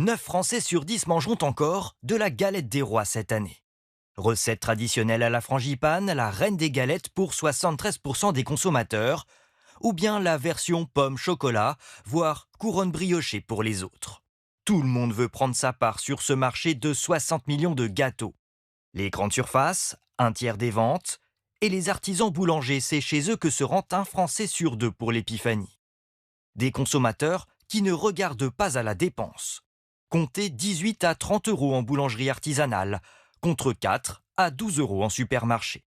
9 Français sur 10 mangeront encore de la galette des rois cette année. Recette traditionnelle à la frangipane, la reine des galettes pour 73% des consommateurs, ou bien la version pomme-chocolat, voire couronne briochée pour les autres. Tout le monde veut prendre sa part sur ce marché de 60 millions de gâteaux. Les grandes surfaces, un tiers des ventes, et les artisans boulangers, c'est chez eux que se rend un Français sur 2 pour l'épiphanie. Des consommateurs qui ne regardent pas à la dépense. Comptez 18 à 30 euros en boulangerie artisanale, contre 4 à 12 euros en supermarché.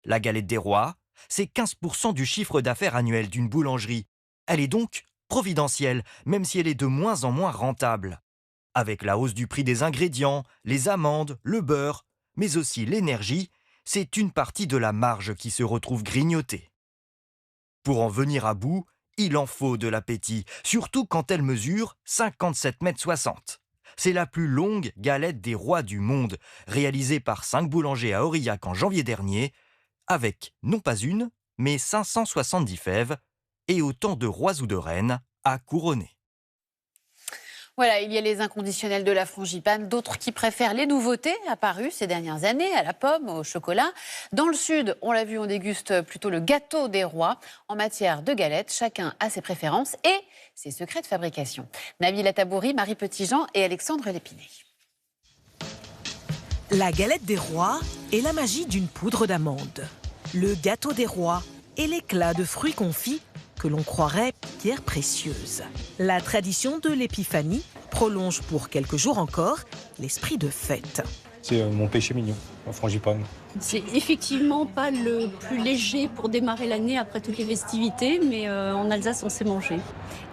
La galette des rois, c'est 15% du chiffre d'affaires annuel d'une boulangerie. Elle est donc providentielle, même si elle est de moins en moins rentable. Avec la hausse du prix des ingrédients, les amendes, le beurre, mais aussi l'énergie, c'est une partie de la marge qui se retrouve grignotée. Pour en venir à bout, il en faut de l'appétit, surtout quand elle mesure 57,60 m. C'est la plus longue galette des rois du monde, réalisée par 5 boulangers à Aurillac en janvier dernier, avec non pas une, mais 570 fèves et autant de rois ou de reines à couronner. Voilà, il y a les inconditionnels de la frangipane, d'autres qui préfèrent les nouveautés apparues ces dernières années, à la pomme, au chocolat. Dans le sud, on l'a vu, on déguste plutôt le gâteau des rois. En matière de galettes, chacun a ses préférences et ses secrets de fabrication. Nabila Tabouri, Marie Petitjean et Alexandre Lépiné. La galette des rois est la magie d'une poudre d'amande. Le gâteau des rois est l'éclat de fruits confits que l'on croirait pierre précieuse. La tradition de l'épiphanie prolonge pour quelques jours encore l'esprit de fête. C'est mon péché mignon, la frangipane. C'est effectivement pas le plus léger pour démarrer l'année après toutes les festivités, mais en Alsace, on sait manger.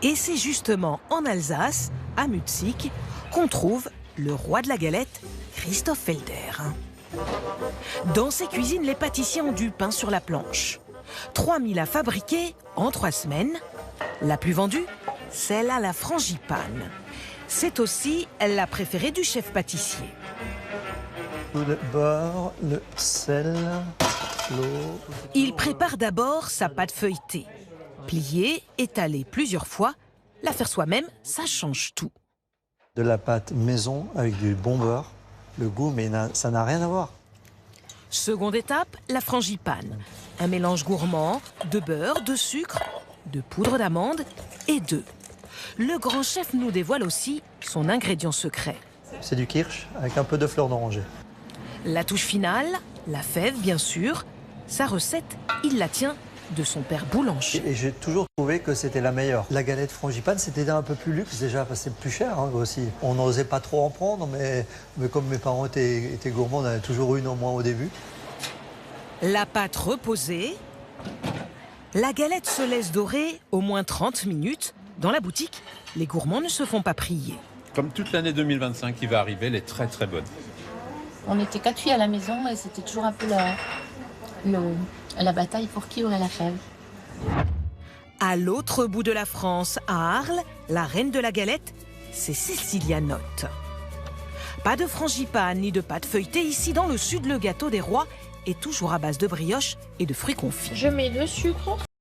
Et c'est justement en Alsace, à Mutzig, qu'on trouve le roi de la galette, Christoph Felder. Dans ses cuisines, les pâtissiers ont du pain sur la planche. 3000 à fabriquer en 3 semaines. La plus vendue, celle à la frangipane. C'est aussi la préférée du chef pâtissier. Le beurre, le sel, l'eau. Il prépare d'abord sa pâte feuilletée. Pliée, étalée plusieurs fois, la faire soi-même, ça change tout. De la pâte maison avec du bon beurre. Le goût, mais ça n'a rien à voir. Seconde étape, la frangipane. Un mélange gourmand de beurre, de sucre, de poudre d'amande et d'œufs. Le grand chef nous dévoile aussi son ingrédient secret. C'est du kirsch avec un peu de fleur d'oranger. La touche finale, la fève bien sûr. Sa recette, il la tient de son père boulanger. Et j'ai toujours trouvé que c'était la meilleure. La galette frangipane, c'était un peu plus luxe déjà, parce que c'est plus cher aussi. On n'osait pas trop en prendre, mais comme mes parents étaient gourmands, on en avait toujours une au moins au début. La pâte reposée, la galette se laisse dorer au moins 30 minutes. Dans la boutique, les gourmands ne se font pas prier. Comme toute l'année 2025 qui va arriver, elle est très très bonne. On était 4 filles à la maison et c'était toujours un peu la bataille pour qui aurait la fève. À l'autre bout de la France, à Arles, la reine de la galette, c'est Cécilia Notte. Pas de frangipane ni de pâte feuilletée. Ici, dans le sud, le gâteau des rois est toujours à base de brioche et de fruits confits. Je mets le sucre.